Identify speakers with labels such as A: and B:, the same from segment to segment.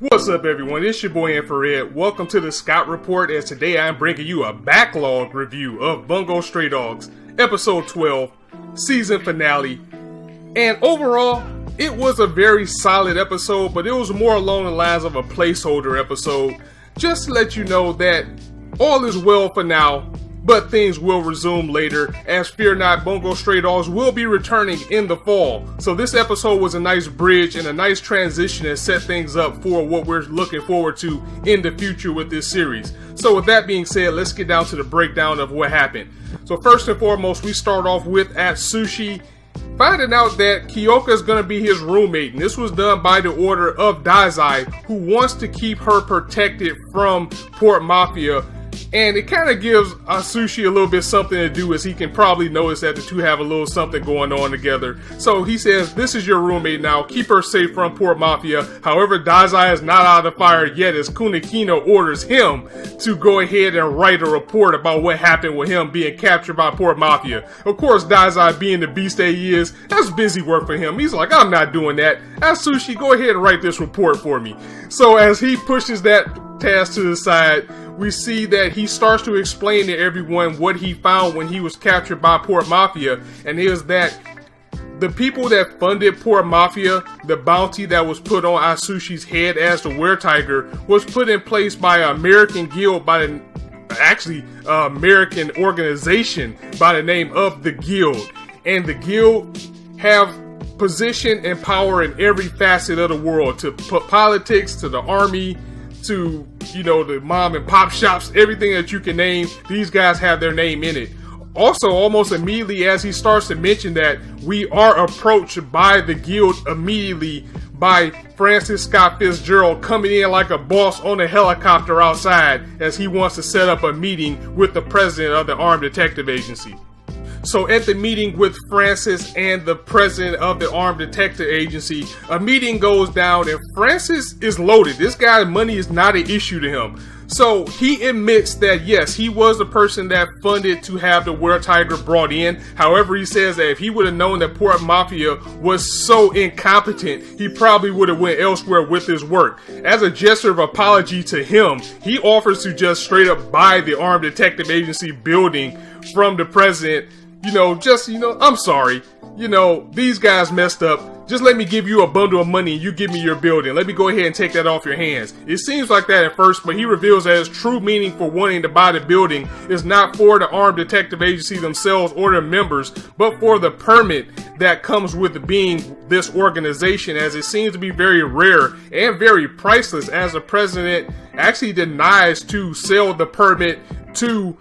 A: What's up, everyone? It's your boy Infrared. Welcome to the Scout Report, and today I'm bringing you a backlog review of Bungo Stray Dogs, episode 12, season finale. And overall, it was a very solid episode, but it was more along the lines of a placeholder episode, just to let you know that all is well for now, but things will resume later, as fear not, Bungo Stray Dogs will be returning in the fall. So this episode was a nice bridge and a nice transition and set things up for what we're looking forward to in the future with this series. So with that being said, let's get down to the breakdown of what happened. So first and foremost, we start off with Atsushi finding out that Kyoka is going to be his roommate, and this was done by the order of Dazai, who wants to keep her protected from Port Mafia. And it kind of gives Atsushi a little bit something to do, as he can probably notice that the two have a little something going on together. So he says, this is your roommate now, keep her safe from Port Mafia. However, Dazai is not out of the fire yet, as Kunekino orders him to go ahead and write a report about what happened with him being captured by Port Mafia. Of course, Dazai, being the beast that he is, that's busy work for him. He's like, I'm not doing that. Atsushi, go ahead and write this report for me. So as he pushes that task to the side, we see that he starts to explain to everyone what he found when he was captured by Port Mafia, and it is that the people that funded Port Mafia, the bounty that was put on Atsushi's head as the Were-Tiger, was put in place by an American guild American organization by the name of the Guild. And the Guild have position and power in every facet of the world, to put politics, to the army, to, you know, the mom and pop shops, everything that you can name, these guys have their name in it. Also, almost immediately as he starts to mention that, we are approached by the Guild immediately by Francis Scott Fitzgerald coming in like a boss on a helicopter outside, as he wants to set up a meeting with the president of the Armed Detective Agency. So at the meeting with Francis and the president of the Armed Detective Agency, a meeting goes down and Francis is loaded. This guy's money is not an issue to him. So he admits that yes, he was the person that funded to have the Were-Tiger brought in. However, he says that if he would have known that Port Mafia was so incompetent, he probably would have went elsewhere with his work. As a gesture of apology to him, he offers to just straight up buy the Armed Detective Agency building from the president. I'm sorry. These guys messed up. Just let me give you a bundle of money and you give me your building. Let me go ahead and take that off your hands. It seems like that at first, but he reveals that his true meaning for wanting to buy the building is not for the Armed Detective Agency themselves or their members, but for the permit that comes with being this organization, as it seems to be very rare and very priceless, as the president actually denies to sell the permit to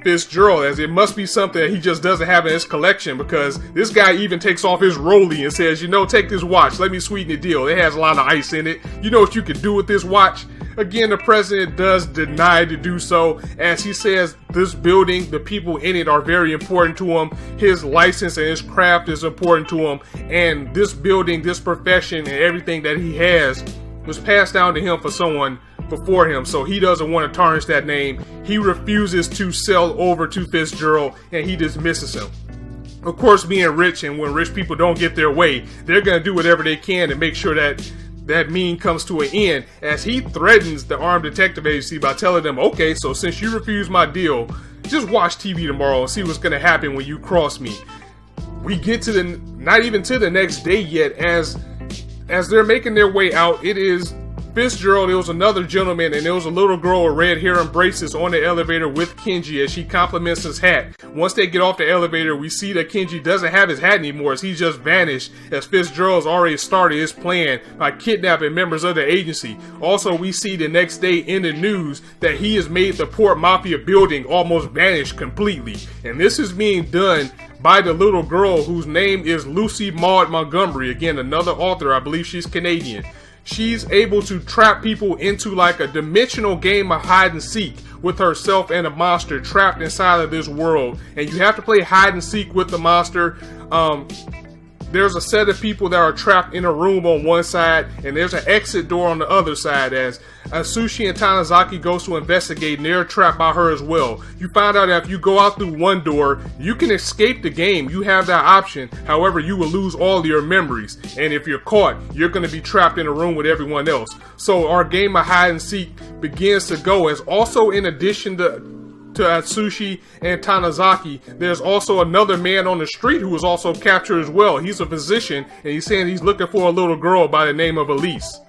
A: Fitzgerald, as it must be something that he just doesn't have in his collection, because this guy even takes off his rollie and says, take this watch, let me sweeten the deal, it has a lot of ice in it, you know what you can do with this watch? Again, the president does deny to do so, as he says this building, the people in it are very important to him, his license and his craft is important to him, and this building, this profession, and everything that he has was passed down to him for someone before him, so he doesn't want to tarnish that name. He refuses to sell over to Fitzgerald, and he dismisses him. Of course, being rich, and when rich people don't get their way, they're going to do whatever they can to make sure that mean comes to an end, as he threatens the Armed Detective Agency by telling them, okay, so since you refuse my deal, just watch TV tomorrow and see what's going to happen when you cross me. We get to not even to the next day yet, as they're making their way out, it is Fitzgerald, it was another gentleman, and there was a little girl with red hair and braces on the elevator with Kenji as she compliments his hat. Once they get off the elevator, we see that Kenji doesn't have his hat anymore, as he just vanished, as Fitzgerald's already started his plan by kidnapping members of the agency. Also, we see the next day in the news that he has made the Port Mafia building almost vanish completely. And this is being done by the little girl whose name is Lucy Maud Montgomery. Again, another author, I believe she's Canadian. She's able to trap people into like a dimensional game of hide and seek with herself and a monster trapped inside of this world. And you have to play hide and seek with the monster. there's a set of people that are trapped in a room on one side, and there's an exit door on the other side. As Atsushi and Tanizaki goes to investigate, and they're trapped by her as well. You find out that if you go out through one door, you can escape the game. You have that option. However, you will lose all your memories, and if you're caught, you're going to be trapped in a room with everyone else. So our game of hide and seek begins to go. As also, in addition to Atsushi and Tanizaki, there's also another man on the street who was also captured as well. He's a physician, and he's saying he's looking for a little girl by the name of Elise.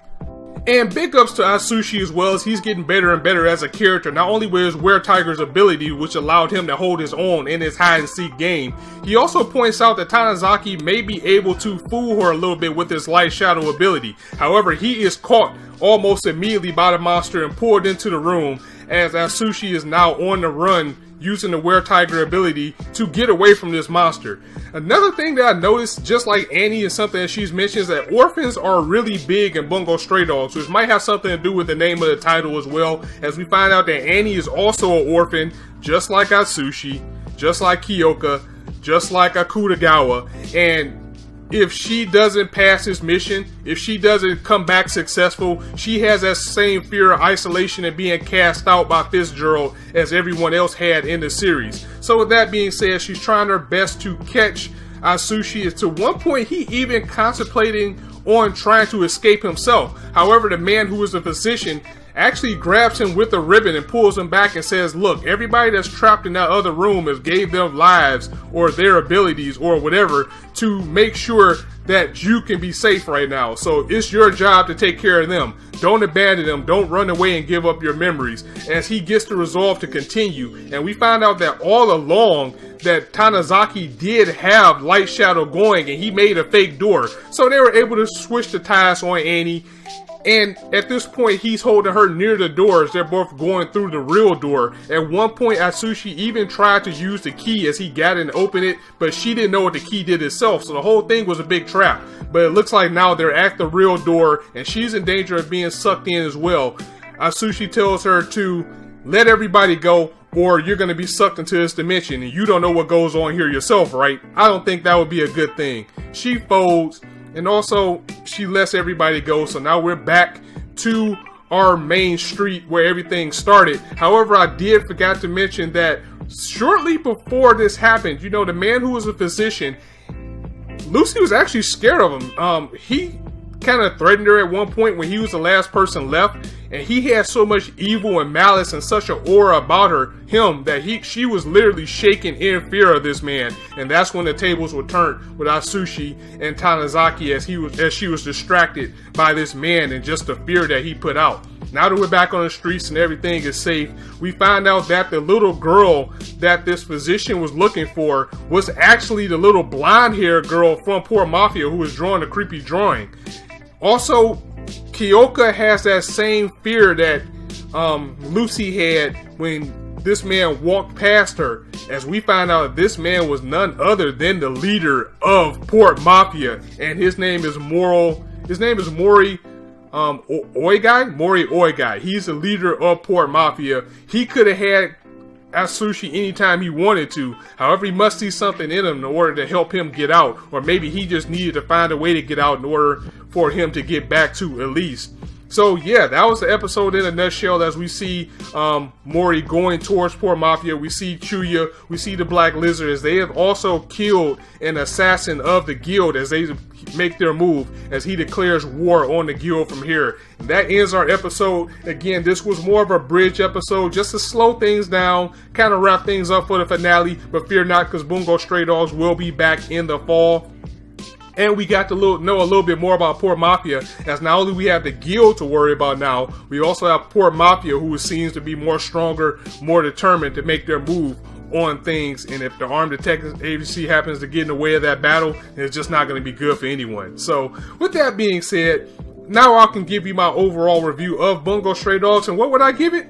A: And big ups to Atsushi as well, as he's getting better and better as a character, not only with his Were-Tiger's ability, which allowed him to hold his own in his hide and seek game. He also points out that Tanizaki may be able to fool her a little bit with his light shadow ability. However, he is caught almost immediately by the monster and pulled into the room, as Atsushi is now on the run using the Were-Tiger ability to get away from this monster. Another thing that I noticed, just like Annie, is something that she's mentioned, is that orphans are really big in Bungo Stray Dogs, which might have something to do with the name of the title as well, as we find out that Annie is also an orphan, just like Atsushi, just like Kyoka, just like Akutagawa, and if she doesn't pass this mission, if she doesn't come back successful, she has that same fear of isolation and being cast out by Fitzgerald as everyone else had in the series. So with that being said, she's trying her best to catch Atsushi. To one point, he even contemplating on trying to escape himself. However, the man who is a physician actually grabs him with a ribbon and pulls him back and says, look, everybody that's trapped in that other room has gave them lives or their abilities or whatever to make sure that you can be safe right now. So it's your job to take care of them. Don't abandon them. Don't run away and give up your memories. As he gets the resolve to continue. And we find out that all along that Tanizaki did have light shadow going, and he made a fake door. So they were able to switch the ties on Annie. And at this point, he's holding her near the door as they're both going through the real door. At one point, Atsushi even tried to use the key as he got in and opened it, but she didn't know what the key did itself, so the whole thing was a big trap. But it looks like now they're at the real door, and she's in danger of being sucked in as well. Atsushi tells her to let everybody go, or you're going to be sucked into this dimension, and you don't know what goes on here yourself, right? I don't think that would be a good thing. She folds. And also, she lets everybody go, so now we're back to our main street where everything started. However, I did forget to mention that shortly before this happened, you know, the man who was a physician, Lucy was actually scared of him. He kind of threatened her at one point when he was the last person left, and he had so much evil and malice and such an aura about him that she was literally shaking in fear of this man. And that's when the tables were turned with Atsushi and Tanizaki as she was distracted by this man and just the fear that he put out. Now that we're back on the streets and everything is safe, we find out that the little girl that this physician was looking for was actually the little blonde-haired girl from Port Mafia who was drawing a creepy drawing. Also, Kyoka has that same fear that Lucy had when this man walked past her, as we find out this man was none other than the leader of Port Mafia, and his name is Mori Oigai. He's the leader of Port Mafia. He could have had Atsushi anytime he wanted to. However, he must see something in him in order to help him get out, or maybe he just needed to find a way to get out in order for him to get back to Elise. So yeah, that was the episode in a nutshell. As we see Mori going towards Port Mafia, we see Chuya, we see the Black Lizard, as they have also killed an assassin of the guild as they make their move, as he declares war on the guild from here. And that ends our episode. Again, this was more of a bridge episode, just to slow things down, kind of wrap things up for the finale. But fear not, because Bungo Stray Dogs will be back in the fall. And we got to know a little bit more about Port Mafia, as not only we have the guild to worry about now, we also have Port Mafia, who seems to be more stronger, more determined to make their move on things. And if the Armed Detective Agency happens to get in the way of that battle, it's just not going to be good for anyone. So with that being said, now I can give you my overall review of Bungo Stray Dogs. And what would I give it?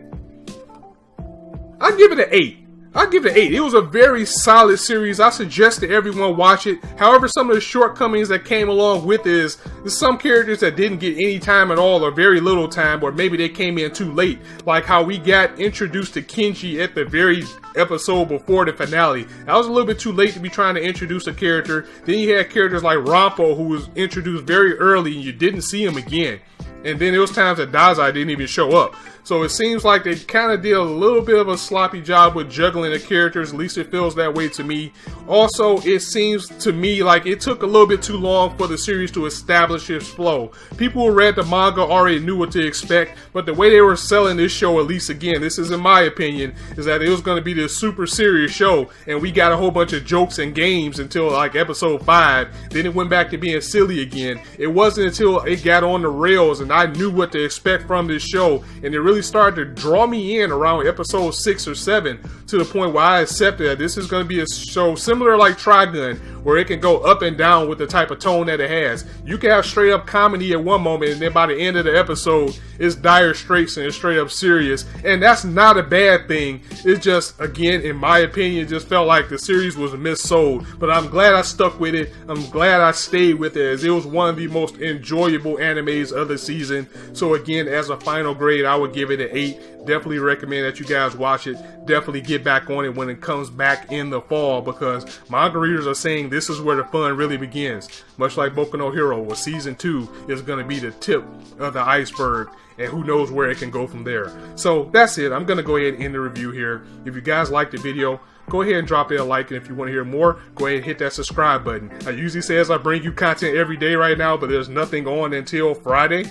A: I'd give it an 8. I'll give it an 8. It was a very solid series. I suggest that everyone watch it. However, some of the shortcomings that came along with is there's some characters that didn't get any time at all or very little time, or maybe they came in too late. Like how we got introduced to Kenji at the very episode before the finale. That was a little bit too late to be trying to introduce a character. Then you had characters like Rampo, who was introduced very early and you didn't see him again. And then there was times that Dazai didn't even show up. So it seems like they kind of did a little bit of a sloppy job with juggling the characters. At least it feels that way to me. Also, it seems to me like it took a little bit too long for the series to establish its flow. People who read the manga already knew what to expect, but the way they were selling this show, at least again, this is in my opinion, is that it was going to be this super serious show, and we got a whole bunch of jokes and games until like episode 5. Then it went back to being silly again. It wasn't until it got on the rails and I knew what to expect from this show, and it really started to draw me in around episode 6 or 7 to the point where I accepted that this is going to be a show similar like Trigun, where it can go up and down with the type of tone that it has. You can have straight up comedy at one moment, and then by the end of the episode, it's dire straits and it's straight up serious. And that's not a bad thing. It's just, again, in my opinion, just felt like the series was missold. But I'm glad I stuck with it. I'm glad I stayed with it, as it was one of the most enjoyable animes of the season. So again, as a final grade, I would give it an 8. Definitely recommend that you guys watch it. Definitely get back on it when it comes back in the fall, because manga readers are saying this is where the fun really begins. Much like Boku no Hero, where season 2 is going to be the tip of the iceberg, and who knows where it can go from there. So that's it. I'm going to go ahead and end the review here. If you guys liked the video, go ahead and drop it a like, and if you want to hear more, go ahead and hit that subscribe button. I usually say as I bring you content every day right now, but there's nothing on until Friday,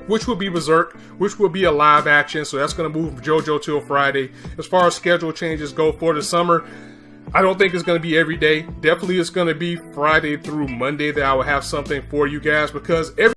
A: which will be Berserk, which will be a live action, so that's going to move JoJo till Friday. As far as schedule changes go for the summer, I don't think it's going to be every day. Definitely it's going to be Friday through Monday that I will have something for you guys, because every